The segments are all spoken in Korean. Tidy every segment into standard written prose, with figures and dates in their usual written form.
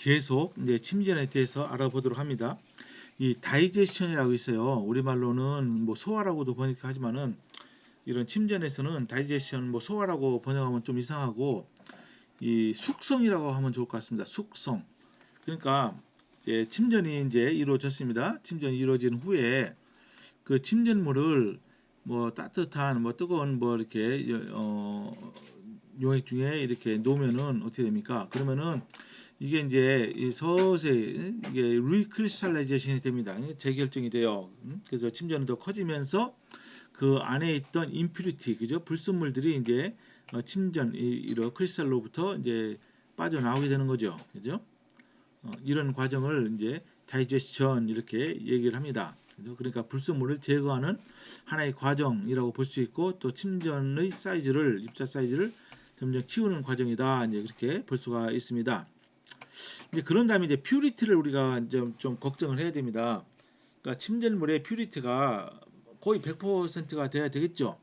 계속 이제 침전에 대해서 알아보도록 합니다. 이 다이제션이라고 있어요. 우리말로는 뭐 소화라고도 번역하지만은 이런 침전에서는 다이제션 뭐 소화라고 번역하면 좀 이상하고 이 숙성이라고 하면 좋을 것 같습니다. 숙성. 그러니까 이제 침전이 이제 이루어졌습니다. 침전이 이루어진 후에 그 침전물을 뭐 따뜻한 뭐 뜨거운 뭐 이렇게 용액 중에 이렇게 놓으면은 어떻게 됩니까? 그러면은 이게 이제 이 서서히 이게 리크리스탈라이제이션이 됩니다. 재결정이 돼요. 그래서 침전이 더 커지면서 그 안에 있던 임퓨리티, 그죠? 불순물들이 이제 침전 이런 크리스탈로부터 이제 빠져나오게 되는 거죠. 그죠? 이런 과정을 이제 다이제스션 이렇게 얘기를 합니다. 그죠? 그러니까 불순물을 제거하는 하나의 과정이라고 볼 수 있고 또 침전의 사이즈를 입자 사이즈를 점점 키우는 과정이다. 이제 그렇게 볼 수가 있습니다. 이제 그런 다음에 이제 퓨리티를 우리가 좀 걱정을 해야 됩니다. 그러니까 침전물의 퓨리티가 거의 100%가 돼야 되겠죠.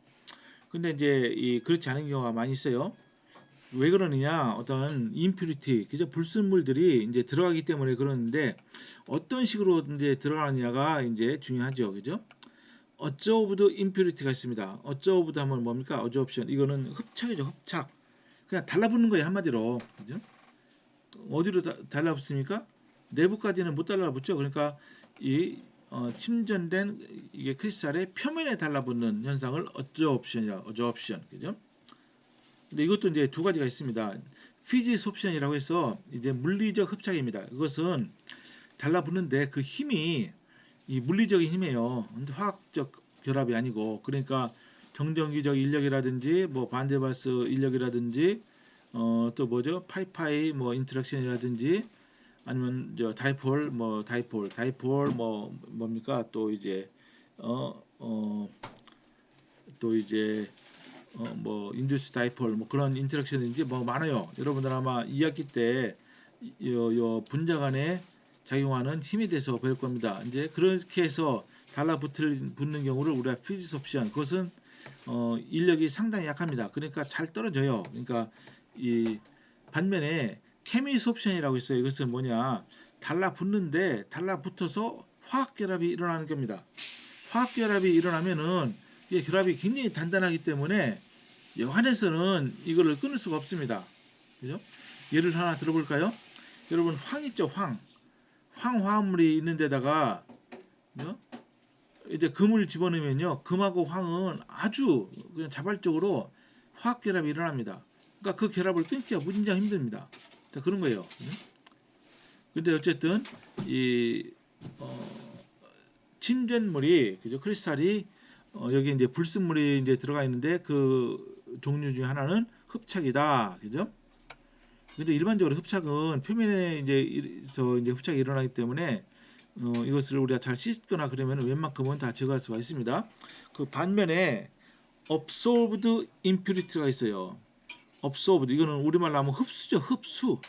근데 이제 그렇지 않은 경우가 많이 있어요. 왜 그러느냐? 어떤 임퓨리티, 그죠? 불순물들이 이제 들어가기 때문에 그러는데 어떤 식으로 이제 들어가느냐가 이제 중요하죠. 그죠? 어저브드 임퓨리티가 있습니다. 어저브드 하면 뭡니까? 어저옵션. 이거는 흡착이죠. 흡착. 그냥 달라붙는 거예요, 한마디로. 그죠? 어디로 달라붙습니까? 내부까지는 못 달라붙죠. 그러니까 이 침전된 이게 크리스탈의 표면에 달라붙는 현상을 어저옵션이라 어저옵션. 그죠? 근데 이것도 이제 두 가지가 있습니다. 피지소션이라고 해서 이제 물리적 흡착입니다. 이것은 달라붙는데 그 힘이 이 물리적인 힘이에요. 근데 화학적 결합이 아니고 그러니까 정전기적 인력이라든지 뭐 반데바스 인력이라든지 또 뭐죠? 파이파이 뭐 인터랙션이라든지 아니면 저 다이폴 뭐 뭡니까? 또 이제 어 또 이제 뭐 인듀스 다이폴 뭐 그런 인터랙션인지 뭐 많아요. 여러분들 아마 2학기 때 요 분자 간에 작용하는 힘에 대해서 배울 겁니다. 이제 그렇게 해서 달라붙는 경우를 우리가 피지섭션 그것은 인력이 상당히 약합니다. 그러니까 잘 떨어져요. 그러니까 이 반면에 케미소션이라고 있어요. 이것은 뭐냐? 달라붙는데 달라붙어서 화학 결합이 일어나는 겁니다. 화학 결합이 일어나면은 이게 결합이 굉장히 단단하기 때문에 여한에서는 이거를 끊을 수가 없습니다. 그죠? 예를 하나 들어볼까요? 여러분 황 있죠? 황화합물이 있는 데다가 그죠? 이제 금을 집어넣으면요. 금하고 황은 아주 그냥 자발적으로 화학 결합이 일어납니다. 그러니까 그 결합을 끊기가 무진장 힘듭니다. 그런 거예요. 근데 어쨌든 이 침전물이 그죠? 크리스탈이 여기 이제 불순물이 이제 들어가 있는데 그 종류 중에 하나는 흡착이다. 그죠? 근데 일반적으로 흡착은 표면에 이제서 이제 흡착이 일어나기 때문에 이것을 우리가 잘 씻거나 그러면 웬만큼은 다 제거할 수가 있습니다. 그 반면에 absorbed impurity가 있어요. absorbed 이거는 우리말로 하면 흡수죠. 흡수.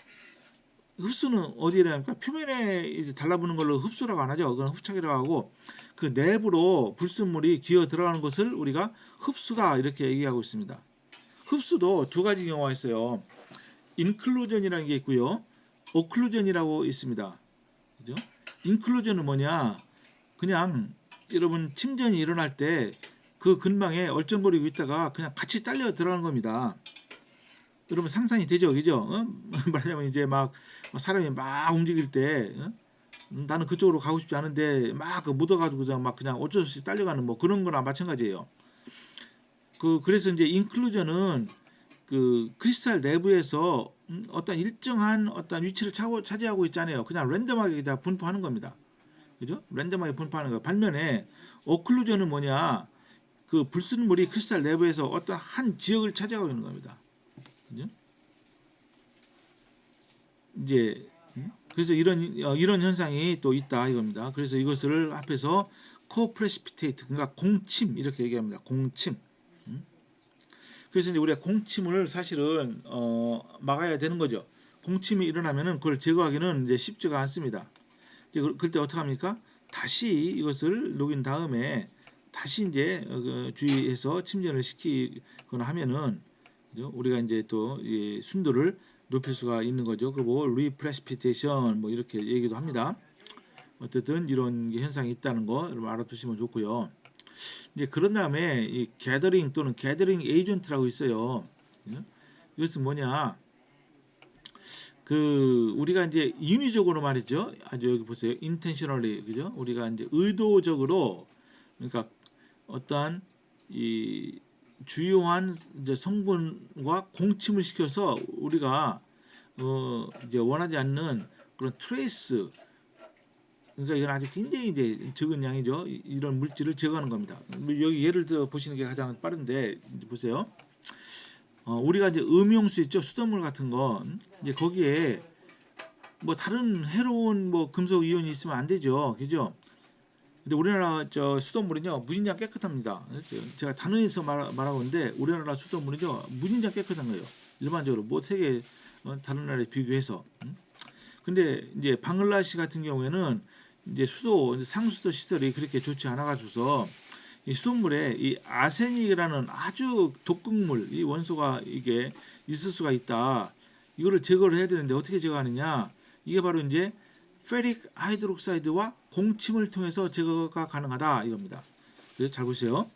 흡수는 어디에 합니까? 표면에 이제 달라붙는 걸로 흡수라고 안 하죠. 그건 흡착이라고 하고 그 내부로 불순물이 기어 들어가는 것을 우리가 흡수다 이렇게 얘기하고 있습니다. 흡수도 두 가지 경우가 있어요. 인클루전이라는 게 있고요. 오클루전이라고 있습니다. 그죠? 인클루전은 뭐냐? 그냥 여러분 침전이 일어날 때 그 근방에 얼쩡거리고 있다가 그냥 같이 딸려 들어가는 겁니다. 여러분 상상이 되죠, 그죠? 말하자면 이제 막 사람이 막 움직일 때 나는 그쪽으로 가고 싶지 않은데 막 묻어가지고 막 그냥 어쩔 수 없이 딸려가는 뭐 그런 거나 마찬가지예요. 그래서 이제 인클루전은 그 크리스탈 내부에서 어떤 일정한 어떤 위치를 차지하고 있잖아요. 그냥 랜덤하게 다 분포하는 겁니다. 그죠? 랜덤하게 분포하는 거예요. 반면에 오클루전은 뭐냐? 그 불순물이 크리스탈 내부에서 어떤 한 지역을 차지하고 있는 겁니다. 그죠? 이제 그래서 이런 현상이 또 있다 이겁니다. 그래서 이것을 합해서 코프레시피테이트 그러니까 공침 이렇게 얘기합니다. 공침. 그래서 이제 우리가 공침을 사실은 막아야 되는 거죠. 공침이 일어나면은 그걸 제거하기는 이제 쉽지가 않습니다. 이제 그때 어떻게 합니까? 다시 이것을 녹인 다음에 다시 이제 주의해서 침전을 시키거나 하면은 그죠? 우리가 이제 또 순도를 높일 수가 있는 거죠. 그 뭐 리프레시피테이션 뭐 이렇게 얘기도 합니다. 어쨌든 이런 게 현상이 있다는 거 여러분 알아두시면 좋고요. 이제 그런 다음에 이 게더링 또는 게더링 에이전트라고 있어요. 예? 이것은 뭐냐? 그 우리가 이제 인위적으로 말이죠. 아주 여기 보세요. intentionally 그죠? 우리가 이제 의도적으로 그러니까 어떠한 이 주요한 이제 성분과 공침을 시켜서 우리가 이제 원하지 않는 그런 트레이스 그러니까 이건 아주 굉장히 이제 적은 양이죠. 이런 물질을 제거하는 겁니다. 뭐 여기 예를 들어 보시는 게 가장 빠른데 보세요. 우리가 이제 음용수 있죠. 수돗물 같은 거 이제 거기에 뭐 다른 해로운 뭐 금속 이온이 있으면 안 되죠. 그죠? 근데 우리나라 저 수돗물은요 무진장 깨끗합니다. 제가 단원에서 말하고 있는데 우리나라 수돗물은요 무진장 깨끗한 거예요. 일반적으로 뭐 세계 다른 나라에 비교해서. 근데 이제 방글라시 같은 경우에는 이제 상수도 시설이 그렇게 좋지 않아 가지고서 이 수돗물에 이 아세닉이라는 아주 독극물 이 원소가 이게 있을 수가 있다. 이거를 제거를 해야 되는데 어떻게 제거하느냐? 이게 바로 이제 페릭 하이드록사이드와 공침을 통해서 제거가 가능하다 이겁니다. 그래서 잘 보세요.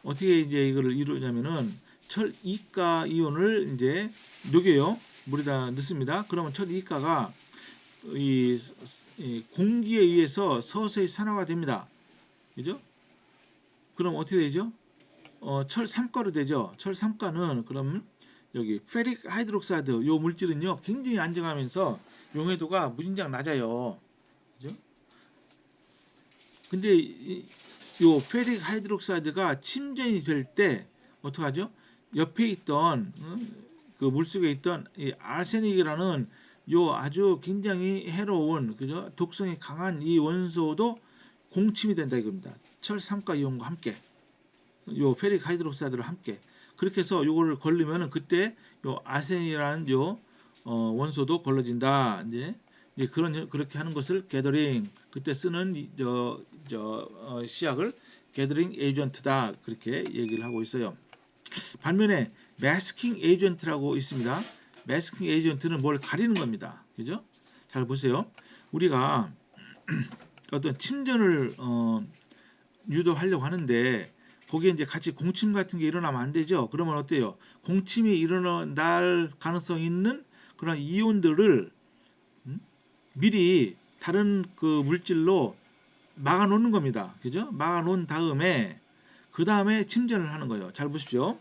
어떻게 이제 이거를 이루냐면은 철 2가 이온을 이제 녹여요. 물에다 넣습니다. 그러면 철 2가가 이 공기에 의해서 서서히 산화가 됩니다. 그죠? 그럼 어떻게 되죠? 철 3가로 되죠. 철 3가는 그럼 여기 페릭 하이드록사이드 요 물질은요 굉장히 안정하면서 용해도가 무진장 낮아요. 그죠? 근데 요 페릭 하이드록사이드가 침전이 될 때 어떡하죠? 옆에 있던 그 물속에 있던 이 아르세닉이라는 요 아주 굉장히 해로운 그죠? 독성이 강한 이 원소도 공침이 된다 이겁니다. 철 3가 이온과 함께 요 페릭 하이드록사이드를 함께 그렇게 해서 요거를 걸리면은 그때 요 아르세닉이라는 요 원소도 걸러진다. 이제 그렇게 하는 것을 게더링 그때 쓰는 시약을 게더링 에이전트다 그렇게 얘기를 하고 있어요. 반면에 마스킹 에이전트라고 있습니다. 마스킹 에이전트는 뭘 가리는 겁니다. 그죠? 잘 보세요. 우리가 어떤 침전을 유도하려고 하는데 거기에 이제 같이 공침 같은 게 일어나면 안 되죠. 그러면 어때요? 공침이 일어날 가능성 있는 그런 이온들을 미리 다른 그 물질로 막아 놓는 겁니다. 그죠? 막아 놓은 다음에 그 다음에 침전을 하는 거예요. 잘 보십시오.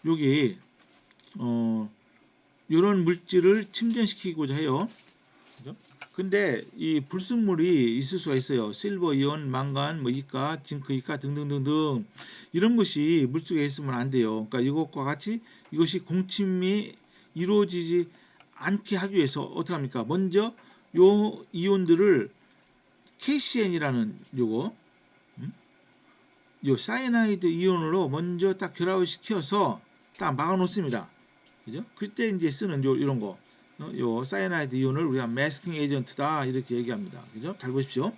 여기 이런 물질을 침전시키고자 해요. 그죠? 근데 이 불순물이 있을 수가 있어요. 실버 이온, 망간, 뭐 이가, 징크 이가 등등등등 이런 것이 물속에 있으면 안 돼요. 그러니까 이것과 같이 이것이 공침이 이루어지지 않게 하기 위해서 어떻게 합니까? 먼저 요 이온들을 KCN이라는 요거 요 사이나이드 이온으로 먼저 딱 결합을 시켜서 딱 막아 놓습니다. 그죠? 그때 이제 쓰는 요 이런 거. 요 사이나이드 이온을 우리가 마스킹 에이전트다 이렇게 얘기합니다. 그죠? 잘 보십시오.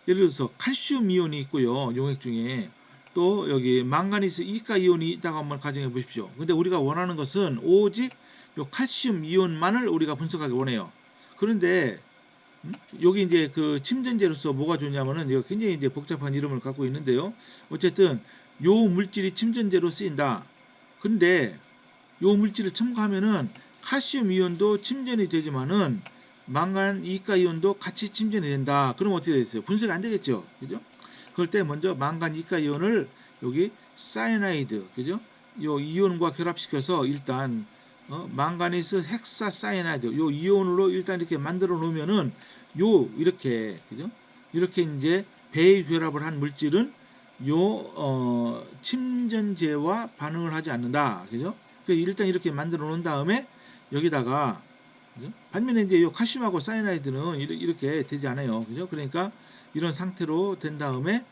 예를 들어서 칼슘 이온이 있고요. 용액 중에 또 여기 망가니스 이가 이온이 있다고 한번 가정해 보십시오. 근데 우리가 원하는 것은 오직 요 칼슘 이온만을 우리가 분석하기 원해요. 그런데 여기 이제 그 침전제로서 뭐가 좋냐면은 이거 굉장히 이제 복잡한 이름을 갖고 있는데요. 어쨌든 요 물질이 침전제로 쓰인다. 근데 요 물질을 첨가하면은 칼슘 이온도 침전이 되지만은 망간 이가 이온도 같이 침전이 된다. 그럼 어떻게 되겠어요? 분석이 안 되겠죠. 그죠? 그럴 때 먼저 망간 이가 이온을 여기 사이나이드 그죠? 요 이온과 결합시켜서 일단 망가니스 헥사 사이나이드 요 이온으로 일단 이렇게 만들어 놓으면은 요 이렇게 그죠? 이렇게 이제 배결합을 한 물질은 요 침전제와 반응을 하지 않는다. 그죠? 일단 이렇게 만들어 놓은 다음에 여기다가 그죠? 반면에 이제 요 칼슘하고 사이나이드는 이렇게 되지 않아요. 그죠? 그러니까 이런 상태로 된 다음에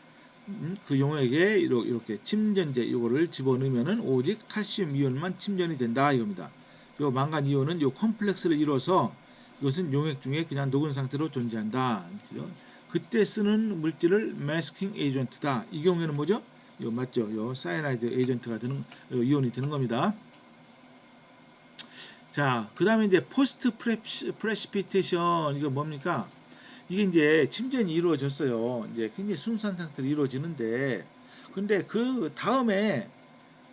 그 용액에 이렇게 침전제 요거를 집어넣으면은 오직 칼슘 이온만 침전이 된다 이겁니다. 요 망간 이온은 요 컴플렉스를 이뤄서 이것은 용액 중에 그냥 녹은 상태로 존재한다. 그죠? 그때 쓰는 물질을 마스킹 에이전트다. 이 경우에는 뭐죠? 요 맞죠? 요 사이나이드 에이전트가 되는 이온이 되는 겁니다. 자, 그 다음에 이제 포스트 프레시피테이션 이거 뭡니까? 이게 이제 침전이 이루어졌어요. 이제 굉장히 순수한 상태로 이루어지는데, 근데 그 다음에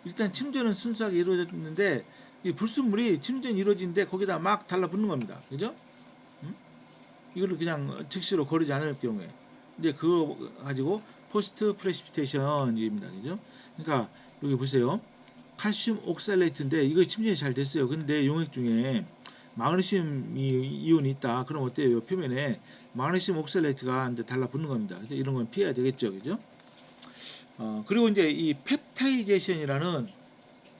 일단 침전은 순수하게 이루어졌는데 이 불순물이 침전이 이루어지는데 거기다 막 달라붙는 겁니다. 그죠? 음? 이거를 그냥 즉시로 거르지 않을 경우에 이제 그거 가지고 포스트 프레시피테이션입니다. 그죠? 그러니까 여기 보세요. 칼슘 옥살레이트인데 이거 침전이 잘 됐어요. 근데 용액 중에 마그네슘 이온이 있다. 그럼 어때요? 표면에 마그네슘 옥살레이트가 이제 달라붙는 겁니다. 이런 건 피해야 되겠죠. 그죠? 그리고 이제 이 펩타이제이션이라는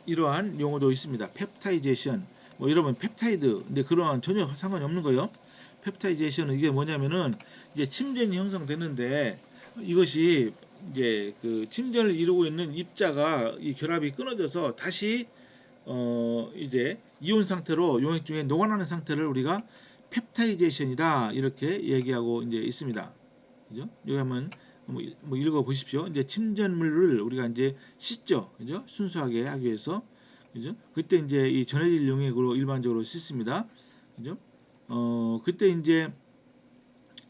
이러한 용어도 있습니다. 펩타이제이션. 뭐 이러면 펩타이드. 근데 그러한 전혀 상관이 없는 거예요. 펩타이제이션은 이게 뭐냐면은 이제 침전이 형성되는데 이것이 이제 그 침전을 이루고 있는 입자가 이 결합이 끊어져서 다시 이제 이온 상태로 용액 중에 녹아나는 상태를 우리가 펩타이제이션이다 이렇게 얘기하고 이제 있습니다. 그죠? 여기 한번 뭐 읽어 보십시오. 이제 침전물을 우리가 이제 씻죠. 그죠? 순수하게 하기 위해서. 그죠? 그때 이제 이 전해질 용액으로 일반적으로 씻습니다. 그죠? 그때 이제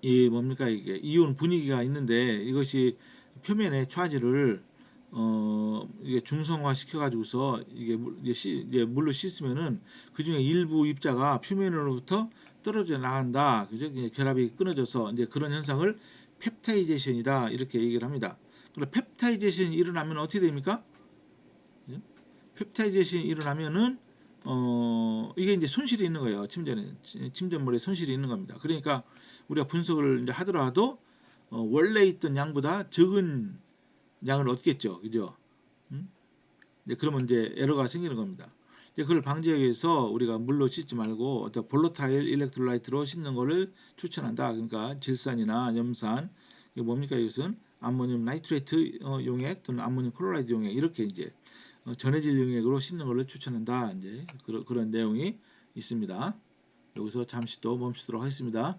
이 뭡니까 이게 이온 분위기가 있는데 이것이 표면의 차지를 이게 중성화 시켜가지고서 이게 물로 씻으면은 그 중에 일부 입자가 표면으로부터 떨어져 나간다. 그죠? 이게 결합이 끊어져서 이제 그런 현상을 펩타이제이션이다 이렇게 얘기를 합니다. 그럼 펩타이제이션이 일어나면 어떻게 됩니까? 그죠? 펩타이제이션이 일어나면은 이게 이제 손실이 있는 거예요. 침전물에 손실이 있는 겁니다. 그러니까 우리가 분석을 이제 하더라도 원래 있던 양보다 적은 양을 얻겠죠. 그죠? 음? 이제 그러면 이제 에러가 생기는 겁니다. 이제 그걸 방지하기 위해서 우리가 물로 씻지 말고 어떤 볼로타일 일렉트로라이트로 씻는 거를 추천한다. 그러니까 질산이나 염산, 이게 뭡니까 이것은 암모늄 나이트레이트 용액 또는 암모늄 클로라이드 용액 이렇게 이제 전해질 용액으로 씻는 것을 추천한다. 이제 그런 내용이 있습니다. 여기서 잠시 또 멈추도록 하겠습니다.